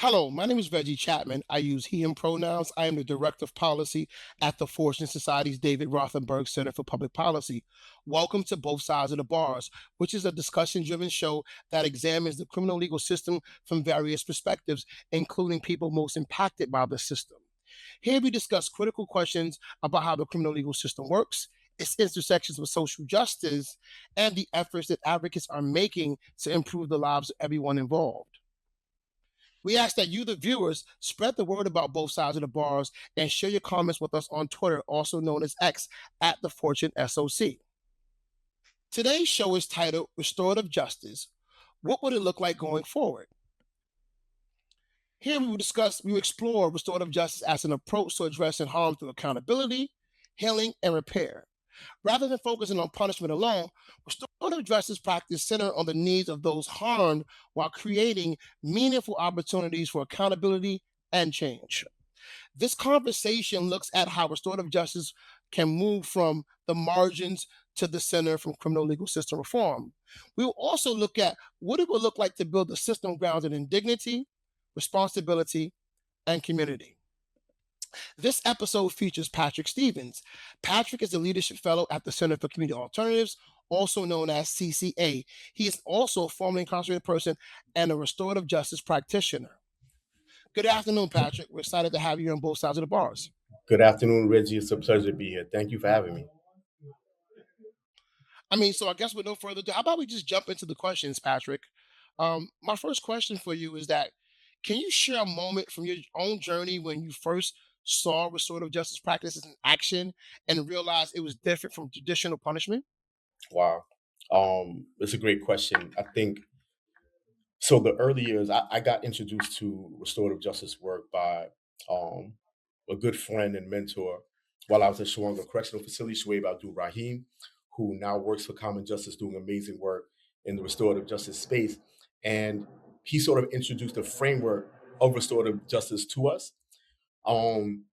Hello, my name is Reggie Chapman. I use he, him pronouns. I am the Director of Policy at the Fortune Society's David Rothenberg Center for Public Policy. Welcome to Both Sides of the Bars, which is a discussion driven show that examines the criminal legal system from various perspectives, including people most impacted by the system. Here we discuss critical questions about how the criminal legal system works, its intersections with social justice, and the efforts that advocates are making to improve the lives of everyone involved. We ask that you, the viewers, spread the word about both sides of the bars and share your comments with us on Twitter, also known as X, at the Fortune SOC. Today's show is titled Restorative Justice. What would it look like going forward? Here we will explore restorative justice as an approach to addressing harm through accountability, healing, and repair. Rather than focusing on punishment alone, restorative justice practice center on the needs of those harmed while creating meaningful opportunities for accountability and change. This conversation looks at how restorative justice can move from the margins to the center from criminal legal system reform. We will also look at what it would look like to build a system grounded in dignity, responsibility, and community. This episode features Patrick Stevens. Patrick is a leadership fellow at the Center for Community Alternatives, also known as CCA. He is also a formerly incarcerated person and a restorative justice practitioner. Good afternoon, Patrick. We're excited to have you on both sides of the bars. Good afternoon, Reggie. It's a pleasure to be here. Thank you for having me. So I guess with no further ado, how about we just jump into the questions, Patrick? My first question for you is that can you share a moment from your own journey when you first saw restorative justice practices in action and realized it was different from traditional punishment? Wow. It's a great question. I think so. The early years, I got introduced to restorative justice work by um, a good friend and mentor while I was at Shawanga Correctional Facility, Shuaib Abdul Rahim, who now works for Common Justice doing amazing work in the restorative justice space. And he sort of introduced the framework of restorative justice to us. Um,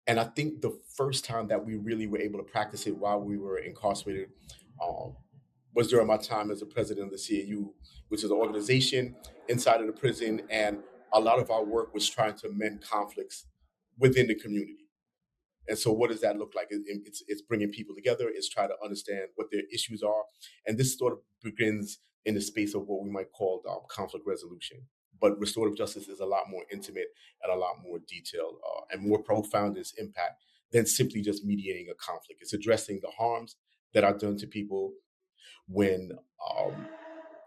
And I think the first time that we really were able to practice it while we were incarcerated um, was during my time as the president of the CAU, which is an organization inside of the prison. And a lot of our work was trying to mend conflicts within the community. And so, what does that look like? It's bringing people together. It's trying to understand what their issues are, and this sort of begins in the space of what we might call conflict resolution. But restorative justice is a lot more intimate and a lot more detailed and more profound in its impact than simply just mediating a conflict. It's addressing the harms that are done to people when um,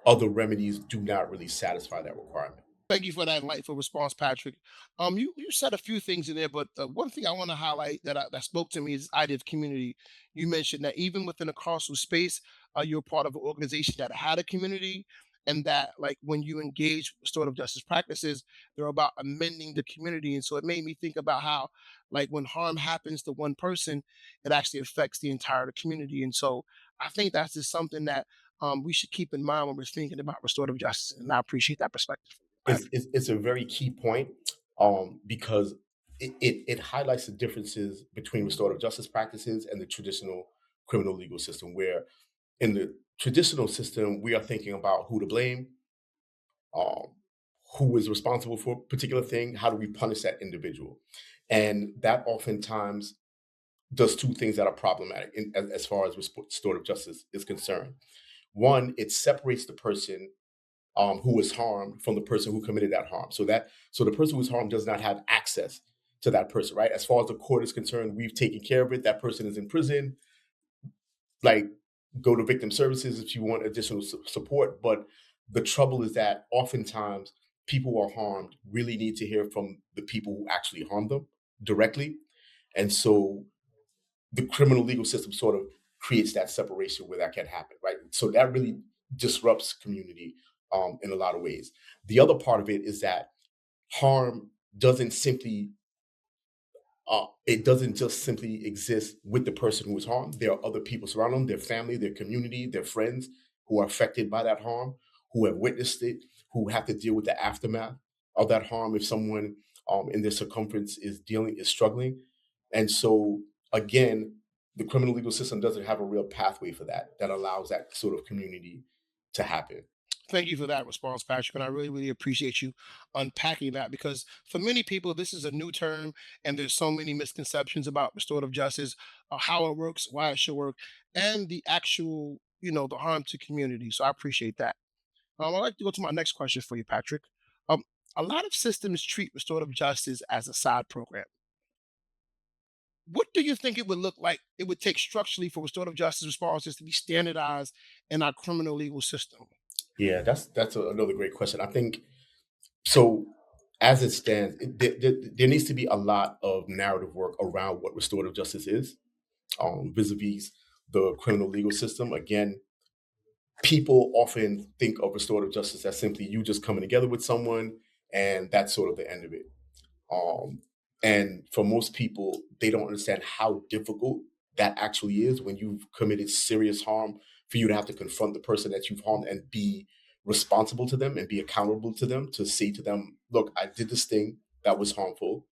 other remedies do not really satisfy that requirement. Thank you for that insightful response, Patrick. You said a few things in there, but one thing I want to highlight that spoke to me is the idea of community. You mentioned that even within a carceral space, you're part of an organization that had a community, and that like when you engage restorative justice practices, they're about amending the community. And so it made me think about how, like, when harm happens to one person, it actually affects the entire community. And so I think that's just something that we should keep in mind when we're thinking about restorative justice. And I appreciate that perspective. It's a very key point because it highlights the differences between restorative justice practices and the traditional criminal legal system, where in the traditional system, we are thinking about who to blame, um, who is responsible for a particular thing, how do we punish that individual? And that oftentimes does two things that are problematic as far as restorative justice is concerned. One, it separates the person who was harmed from the person who committed that harm. So the person who was harmed does not have access to that person, right? As far as the court is concerned, we've taken care of it. That person is in prison. Like, go to victim services if you want additional support. But the trouble is that oftentimes people who are harmed really need to hear from the people who actually harmed them directly. And so the criminal legal system sort of creates that separation where that can happen, right? So that really disrupts community in a lot of ways. The other part of it is that harm doesn't simply it doesn't just simply exist with the person who was harmed. There are other people surrounding them, their family, their community, their friends who are affected by that harm, who have witnessed it, who have to deal with the aftermath of that harm if someone in their circumference is struggling. And so again, the criminal legal system doesn't have a real pathway for that allows that sort of community to happen. Thank you for that response, Patrick. And I really, really appreciate you unpacking that because for many people, this is a new term and there's so many misconceptions about restorative justice, how it works, why it should work, and the actual, the harm to community. So I appreciate that. I'd like to go to my next question for you, Patrick. Um, a lot of systems treat restorative justice as a side program. What do you think it would look like it would take structurally for restorative justice responses to be standardized in our criminal legal system? Yeah, another great question. I think so. As it stands, there needs to be a lot of narrative work around what restorative justice is, vis-a-vis the criminal legal system. Again, people often think of restorative justice as simply you just coming together with someone, and that's sort of the end of it. Um, and for most people, they don't understand how difficult that actually is when you've committed serious harm for you to have to confront the person that you've harmed and be responsible to them and be accountable to them to say to them, look, I did this thing that was harmful.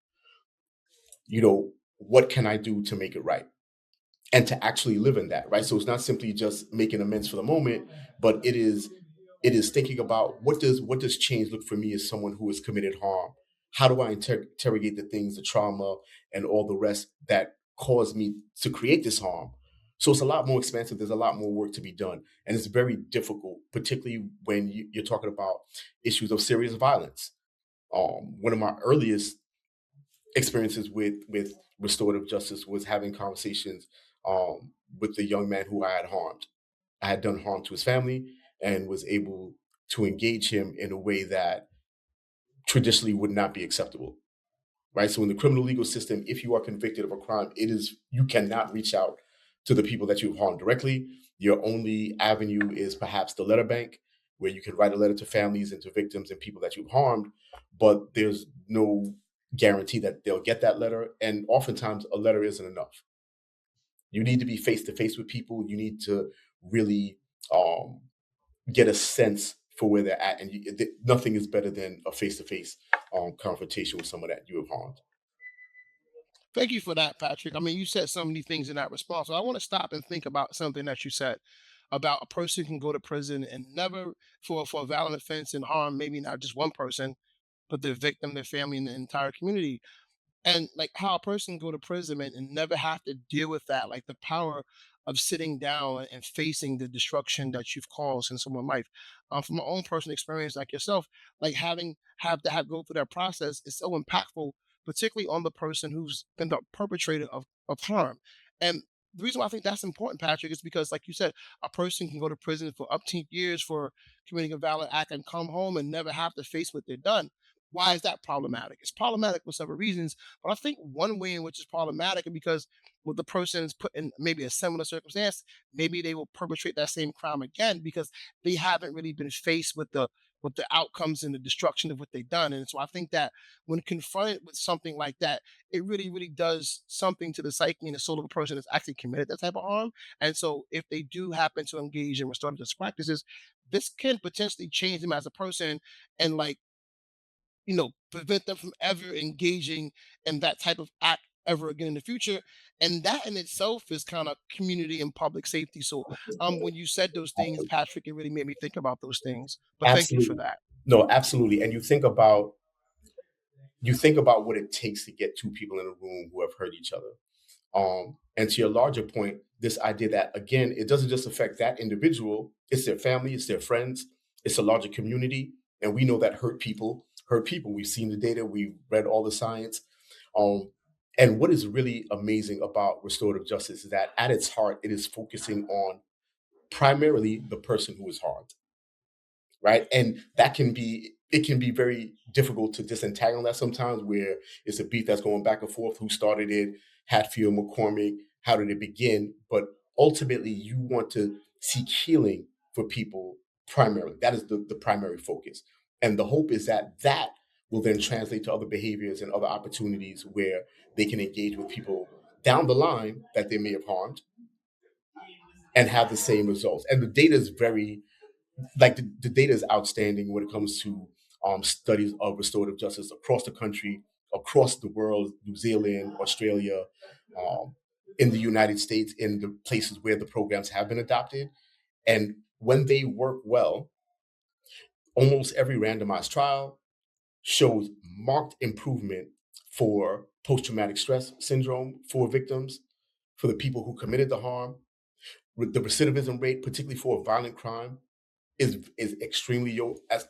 What can I do to make it right? And to actually live in that, right? So it's not simply just making amends for the moment, but it is thinking about what does change look for me as someone who has committed harm. How do I interrogate the things, the trauma, and all the rest that caused me to create this harm? So it's a lot more expansive. There's a lot more work to be done, and it's very difficult, particularly when you're talking about issues of serious violence. One of my earliest experiences with restorative justice was having conversations with the young man who I had harmed. I had done harm to his family and was able to engage him in a way that traditionally would not be acceptable. Right. So in the criminal legal system, if you are convicted of a crime, you cannot reach out to the people that you've harmed directly. Your only avenue is perhaps the letter bank, where you can write a letter to families and to victims and people that you've harmed, but there's no guarantee that they'll get that letter. And oftentimes a letter isn't enough. You need to be face to face with people. You need to really um, get a sense for where they're at, and nothing is better than a face to face confrontation with someone that you have harmed. Thank you for that, Patrick. I mean, you said so many things in that response. So I want to stop and think about something that you said about a person can go to prison and never for a violent offense and harm maybe not just one person, but the victim, their family, and the entire community. And like how a person go to prison and never have to deal with that, like the power of sitting down and facing the destruction that you've caused in someone's life. From my own personal experience, like yourself, like having have to have go through that process is so impactful, particularly on the person who's been the perpetrator of harm. And the reason why I think that's important, Patrick, is because, like you said, a person can go to prison for up to years for committing a violent act and come home and never have to face what they've done. Why is that problematic? It's problematic for several reasons, but I think one way in which it's problematic is because when the person is put in maybe a similar circumstance, maybe they will perpetrate that same crime again because they haven't really been faced with the outcomes and the destruction of what they've done. And so I think that when confronted with something like that, it really, really does something to the psyche and the soul of a person that's actually committed that type of harm. And so if they do happen to engage in restorative justice practices, this can potentially change them as a person and like prevent them from ever engaging in that type of act ever again in the future. And that in itself is kind of community and public safety. So when you said those things, Patrick, it really made me think about those things. But thank you for Absolutely. that. No, absolutely. And you think about what it takes to get two people in a room who have hurt each other. And to your larger point, this idea that again, it doesn't just affect that individual, it's their family, it's their friends, it's a larger community. And we know that hurt people. We've seen the data, we've read all the science. Um, and what is really amazing about restorative justice is that at its heart, it is focusing on primarily the person who is harmed, right? And it can be very difficult to disentangle that sometimes, where it's a beef that's going back and forth. Who started it? Hatfield, McCormick. How did it begin? But ultimately, you want to seek healing for people primarily. That is the primary focus. And the hope is that that will then translate to other behaviors and other opportunities where they can engage with people down the line that they may have harmed and have the same results. And the data is very the data is outstanding when it comes to studies of restorative justice across the country, across the world, New Zealand, Australia, um, in the United States, in the places where the programs have been adopted. And when they work well, almost every randomized trial shows marked improvement for post-traumatic stress syndrome for victims, for the people who committed the harm. The recidivism rate, particularly for a violent crime, is extremely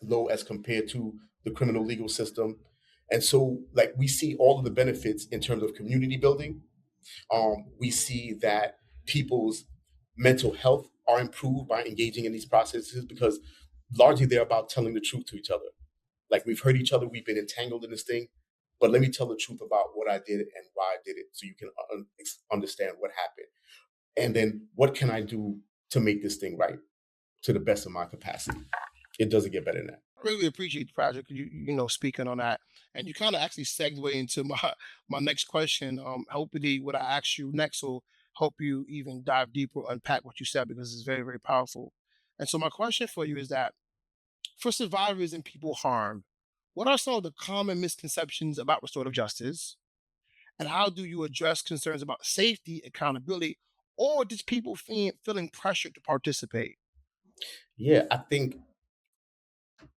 low as compared to the criminal legal system. And so, like, we see all of the benefits in terms of community building. We see that people's mental health are improved by engaging in these processes because largely they're about telling the truth to each other. Like, we've hurt each other, we've been entangled in this thing, but let me tell the truth about what I did and why I did it so you can understand what happened. And then what can I do to make this thing right to the best of my capacity? It doesn't get better than that. I really appreciate the project. Speaking on that, and you kind of actually segue into my next question. Hopefully, what I ask you next will help you even dive deeper, unpack what you said because it's very, very powerful. And so, my question for you is that for survivors and people harmed, what are some of the common misconceptions about restorative justice, and how do you address concerns about safety, accountability, or just people feeling pressured to participate? Yeah, I think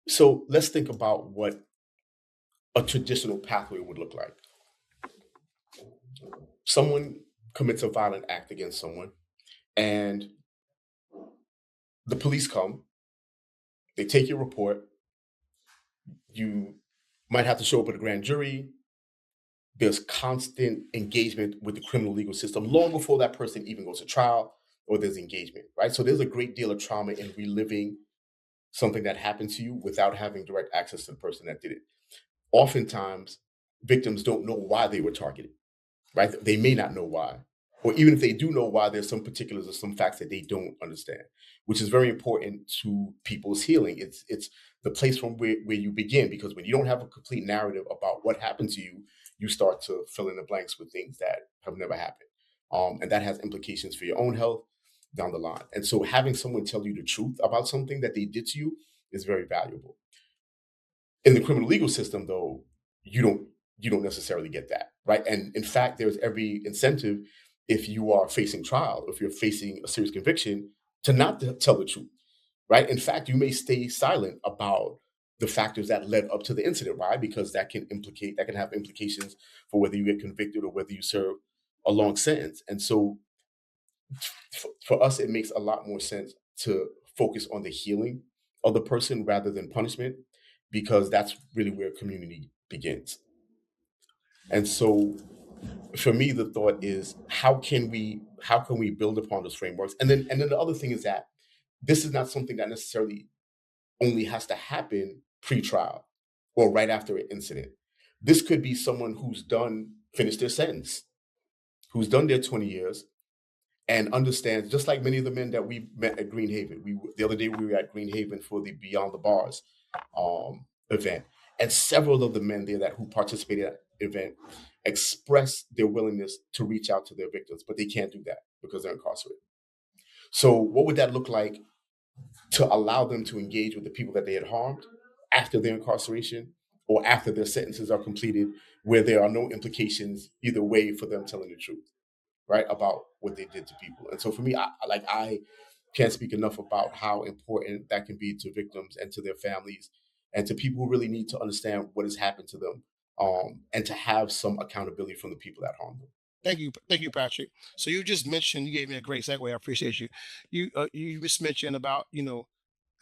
so. Let's think about what a traditional pathway would look like. Someone commits a violent act against someone, and the police come, they take your report, you might have to show up at a grand jury. There's constant engagement with the criminal legal system long before that person even goes to trial or there's engagement, right? So there's a great deal of trauma in reliving something that happened to you without having direct access to the person that did it. Oftentimes, victims don't know why they were targeted, right? They may not know why. Or even if they do know why, there's some particulars or some facts that they don't understand, which is very important to people's healing. It's the place from where you begin, because when you don't have a complete narrative about what happened to you, you start to fill in the blanks with things that have never happened. And that has implications for your own health down the line. And so having someone tell you the truth about something that they did to you is very valuable. In the criminal legal system, though, you don't you don't necessarily get that, right? And in fact, there's every incentive, if you are facing trial, if you're facing a serious conviction, to not to tell the truth, right? In fact, you may stay silent about the factors that led up to the incident. Why? Because that can have implications for whether you get convicted or whether you serve a long sentence. And so for us, it makes a lot more sense to focus on the healing of the person rather than punishment, because that's really where community begins. And so for me, the thought is how can we build upon those frameworks? And then the other thing is that this is not something that necessarily only has to happen pre-trial or right after an incident. This could be someone who's done finished their sentence, who's done their 20 years, and understands, just like many of the men that we met at Green Haven. The other day we were at Green Haven for the Beyond the Bars event, and several of the men there that who participated at the event expressed their willingness to reach out to their victims, but they can't do that because they're incarcerated. So, what would that look like to allow them to engage with the people that they had harmed after their incarceration or after their sentences are completed, where there are no implications either way for them telling the truth, right, about what they did to people? And so for me, I can't speak enough about how important that can be to victims and to their families and to people who really need to understand what has happened to them, and to have some accountability from the people that harmed them. Thank you, Patrick. So you just mentioned, you gave me a great segue. I appreciate you. You just mentioned about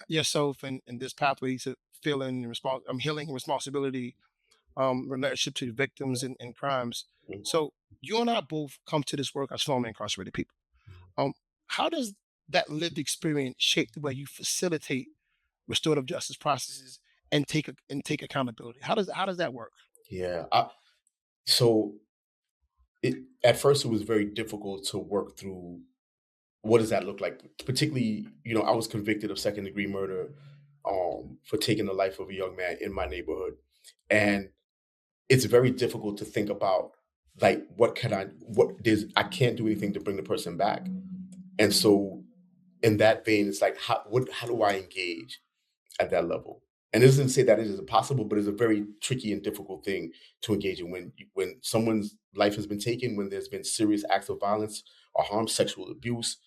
yourself and this pathway to feeling healing and responsibility, relationship to victims and crimes. Mhm. So you and I both come to this work as former incarcerated people. Um, how does that lived experience shape the way you facilitate restorative justice processes and take accountability? How does that work? Yeah. So at first, it was very difficult to work through what does that look like. Particularly, I was convicted of second degree murder, for taking the life of a young man in my neighborhood, and it's very difficult to think about, like, I can't do anything to bring the person back. And so in that vein, it's like, how do I engage at that level? And this doesn't say that it is impossible, but it's a very tricky and difficult thing to engage in when someone's life has been taken, when there's been serious acts of violence or harm, sexual abuse.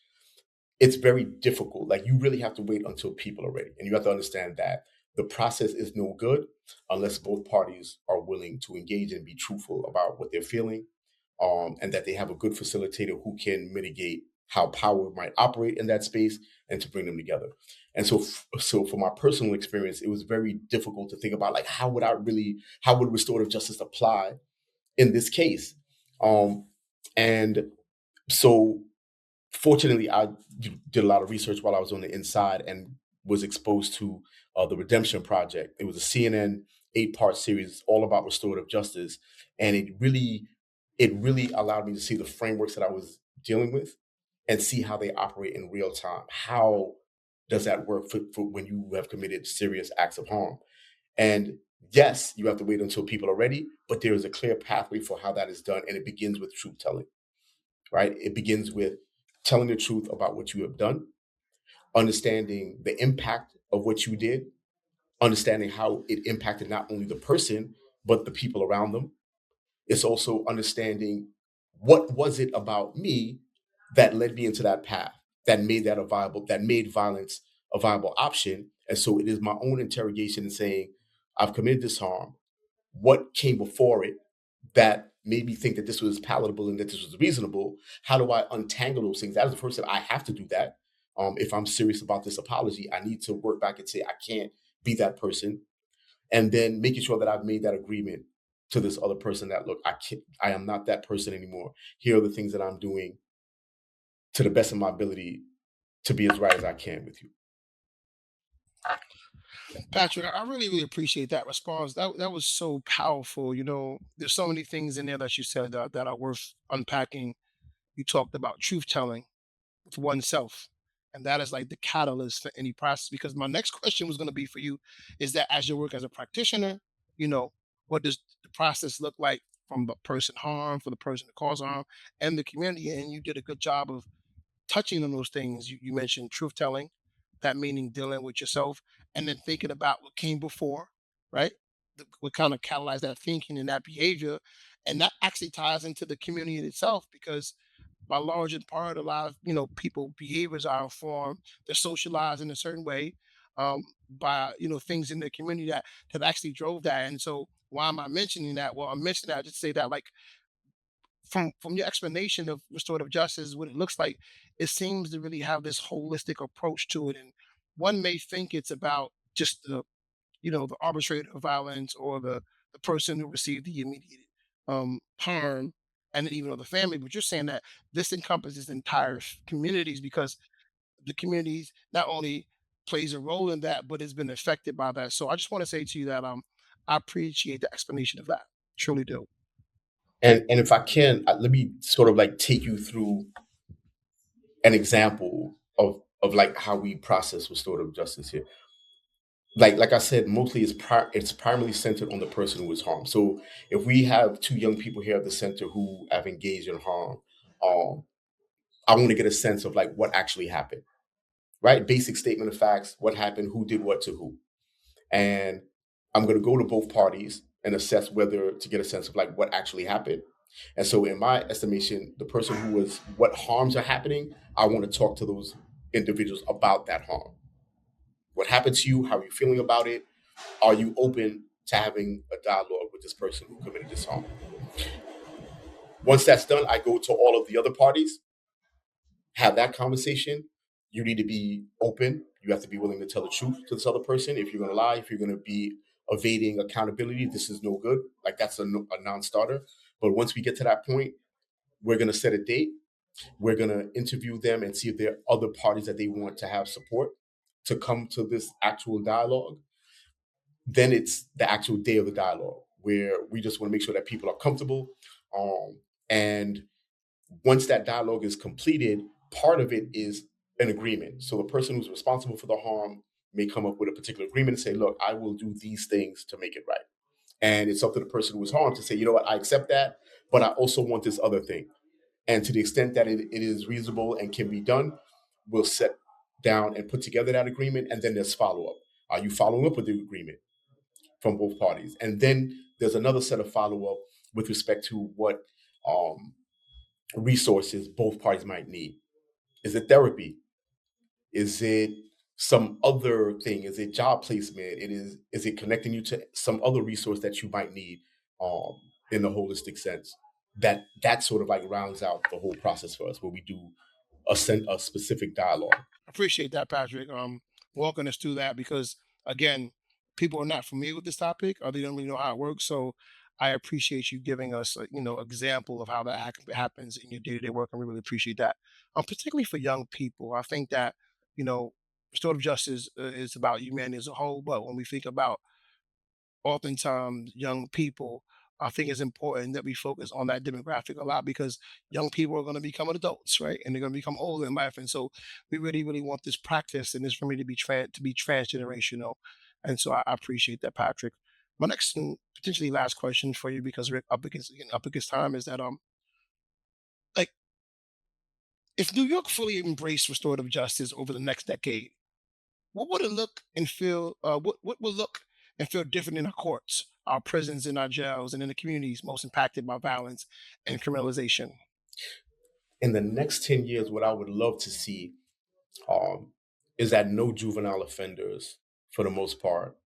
It's very difficult. Like, you really have to wait until people are ready, and you have to understand that the process is no good unless both parties are willing to engage and be truthful about what they're feeling, and that they have a good facilitator who can mitigate how power might operate in that space and to bring them together. And so for my personal experience, it was very difficult to think about, like, how would restorative justice apply in this case? Um, and so fortunately, I did a lot of research while I was on the inside and was exposed to the Redemption Project. It was a CNN 8-part series all about restorative justice, and it really allowed me to see the frameworks that I was dealing with and see how they operate in real time. How does that work for when you have committed serious acts of harm? And yes, you have to wait until people are ready, but there is a clear pathway for how that is done, and it begins with truth telling, right? It begins with telling the truth about what you have done, understanding the impact of what you did, understanding how it impacted not only the person, but the people around them. It's also understanding what was it about me that led me into that path, that made violence a viable option. And so it is my own interrogation and saying, I've committed this harm. What came before it that made me think that this was palatable and that this was reasonable? How do I untangle those things? That is the first step. I have to do that. If I'm serious about this apology, I need to work back and say, I can't be that person. And then making sure that I've made that agreement to this other person that, look, I am not that person anymore. Here are the things that I'm doing to the best of my ability to be as right as I can with you. Patrick, I really, really appreciate that response. That was so powerful. There's so many things in there that you said that are worth unpacking. You talked about truth telling with oneself, and that is like the catalyst for any process. Because my next question was going to be for you, is that as you work as a practitioner, you know, what does the process look like from the person harmed, for the person that caused harm, and the community? And you did a good job of touching on those things. You mentioned truth telling, that meaning dealing with yourself, and then thinking about what came before, right? What kind of catalyzed that thinking and that behavior. And that actually ties into the community itself, because by large and part, a lot of people behaviors are informed, they're socialized in a certain way, by things in the community that actually drove that. And so why am I mentioning that? Well, I'm mentioning that just to say that, like, from your explanation of restorative justice, what it looks like, it seems to really have this holistic approach to it. And one may think it's about just the arbitrator of violence, or the person who received the immediate harm, and then even of the family. But you're saying that this encompasses entire communities, because the communities not only plays a role in that, but has been affected by that. So I just want to say to you that I appreciate the explanation of that. Truly do. And if I can, let me sort of like take you through an example of like how we process restorative justice here. Like I said, mostly it's primarily centered on the person who is harmed. So if we have two young people here at the center who have engaged in harm, um, I want to get a sense of like what actually happened, right? Basic statement of facts: what happened, who did what to who, and I'm going to go to both parties and assess whether to get a sense of like what actually happened. And so, in my estimation, the person who was what harms are happening, I want to talk to those individuals about that harm. What happened to you? How are you feeling about it? Are you open to having a dialogue with this person who committed this harm? Once that's done, I go to all of the other parties, have that conversation. You need to be open. You have to be willing to tell the truth to this other person. If you're going to lie, if you're going to be evading accountability, this is no good. Like, that's a non-starter. But once we get to that point, we're going to set a date. We're going to interview them and see if there are other parties that they want to have support to come to this actual dialogue. Then it's the actual day of the dialogue, where we just want to make sure that people are comfortable. And once that dialogue is completed, part of it is an agreement. So the person who's responsible for the harm may come up with a particular agreement and say, look, I will do these things to make it right. And it's up to the person who was harmed to say, you know what, I accept that, but I also want this other thing. And to the extent that it is reasonable and can be done, we'll set down and put together that agreement. And then there's follow up. Are you following up with the agreement from both parties? And then there's another set of follow up with respect to what resources both parties might need. Is it therapy? Is it some other thing? Is it job placement? Is it connecting you to some other resource that you might need um, in the holistic sense? That sort of like rounds out the whole process for us, where we do a specific dialogue. Appreciate that, Patrick. Walking us through that because again, people are not familiar with this topic or they don't really know how it works. So I appreciate you giving us, a, example of how that happens in your day-to-day work, and we really appreciate that. Particularly for young people, I think that you know, restorative justice is about humanity as a whole. But when we think about oftentimes young people, I think it's important that we focus on that demographic a lot because young people are going to become adults, right? And they're going to become older in life. And so we really, really want this practice and this for me to be transgenerational. And so I appreciate that, Patrick. My next and potentially last question for you, because we're up against time, is that like if New York fully embraced restorative justice over the next decade, what would it look and feel? What will look and feel different in our courts, our prisons, in our jails, and in the communities most impacted by violence and criminalization? In the next 10 years, what I would love to see um, is that no juvenile offenders, for the most part,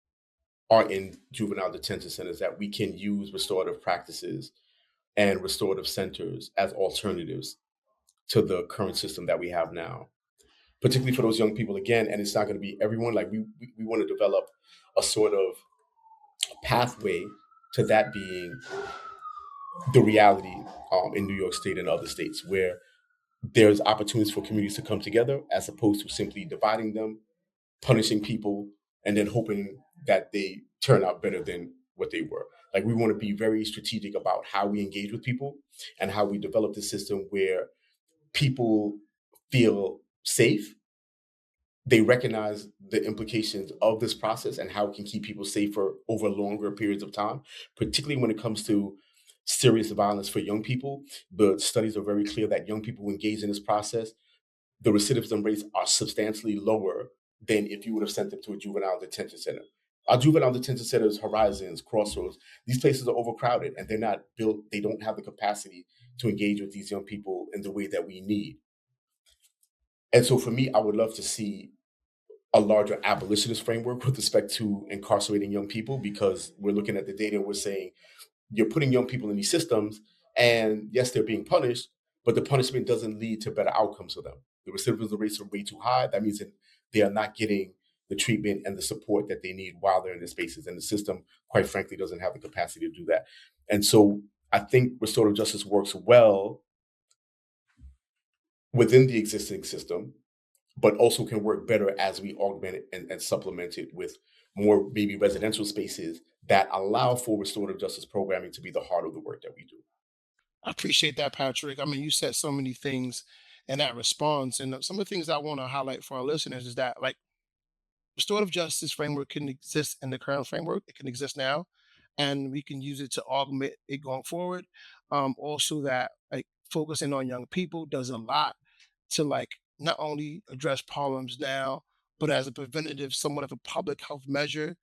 are in juvenile detention centers, that we can use restorative practices and restorative centers as alternatives to the current system that we have now, particularly for those young people again. And it's not going to be everyone. Like we want to develop a sort of pathway to that being the reality in New York State and other states, where there's opportunities for communities to come together as opposed to simply dividing them, punishing people, and then hoping that they turn out better than what they were. Like we want to be very strategic about how we engage with people and how we develop the system where people feel safe. They recognize the implications of this process and how it can keep people safer over longer periods of time, particularly when it comes to serious violence for young people. The studies are very clear that young people who engage in this process, the recidivism rates are substantially lower than if you would have sent them to a juvenile detention center. Our juvenile detention centers, Horizons, Crossroads, these places are overcrowded and they're not built, they don't have the capacity to engage with these young people in the way that we need. And so for me, I would love to see a larger abolitionist framework with respect to incarcerating young people, because we're looking at the data and we're saying you're putting young people in these systems, and yes, they're being punished, but the punishment doesn't lead to better outcomes for them. The recidivism rates are way too high. That means that they are not getting the treatment and the support that they need while they're in the spaces. And the system, quite frankly, doesn't have the capacity to do that. And so I think restorative justice works well within the existing system, but also can work better as we augment it and supplement it with more maybe residential spaces that allow for restorative justice programming to be the heart of the work that we do. I appreciate that, Patrick. I mean, you said so many things in that response, and some of the things I want to highlight for our listeners is that like restorative justice framework can exist in the current framework. It can exist now, and we can use it to augment it going forward. Also, that like focusing on young people does a lot to like not only address problems now, but as a preventative, somewhat of a public health measure,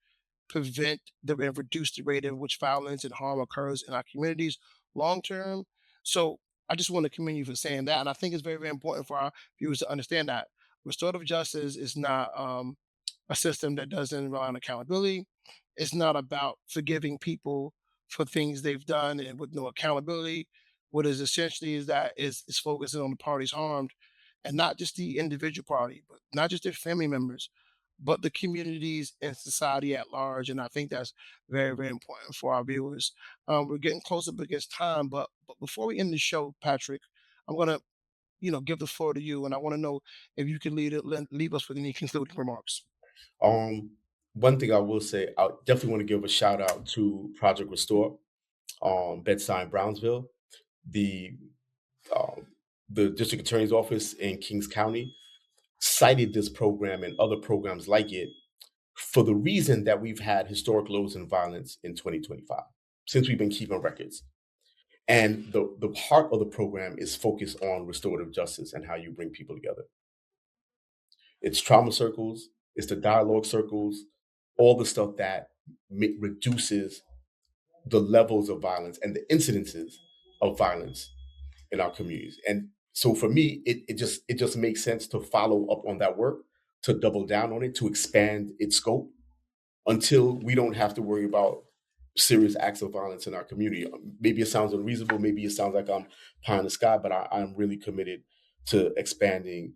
prevent and reduce the rate in which violence and harm occurs in our communities long term. So I just want to commend you for saying that, and I think it's very, very important for our viewers to understand that restorative justice is not a system that doesn't rely on accountability. It's not about forgiving people for things they've done and with no accountability. What is essentially is that is focusing on the parties harmed and not just the individual party, but not just their family members, but the communities and society at large. And I think that's very, very important for our viewers. We're getting close up against time, but before we end the show, Patrick, I'm gonna give the floor to you, and I want to know if you can leave us with any concluding remarks. Um, One thing I will say, I definitely want to give a shout out to Project Restore, Bedside Brownsville, the um, the district attorney's office in Kings County cited this program and other programs like it for the reason that we've had historic lows in violence in 2025 since we've been keeping records. And the heart of the program is focused on restorative justice and how you bring people together. It's trauma circles, it's the dialogue circles, all the stuff that reduces the levels of violence and the incidences of violence in our communities. And so for me, it just makes sense to follow up on that work to double down on it, to expand its scope until we don't have to worry about serious acts of violence in our community. Maybe it sounds unreasonable, maybe it sounds like I'm pie in the sky, but I'm really committed to expanding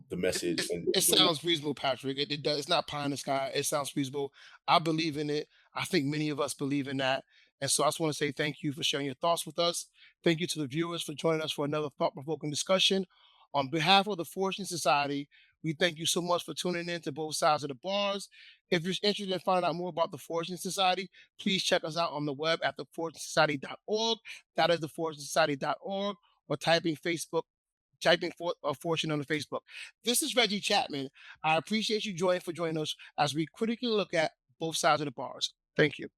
the message and It doing that. sounds reasonable, Patrick. It does. It's not pie in the sky. It sounds reasonable. I believe in it. I think many of us believe in that. And so I just want to say thank you for sharing your thoughts with us. Thank you to the viewers for joining us for another thought-provoking discussion. On behalf of the Fortune Society, we thank you so much for tuning in to both sides of the bars. If you're interested in finding out more about the Fortune Society, please check us out on the web at thefortunesociety.org. That is thefortunesociety.org, or typing for a fortune on the Facebook. This is Reggie Chapman. I appreciate you joining us as we critically look at both sides of the bars. Thank you.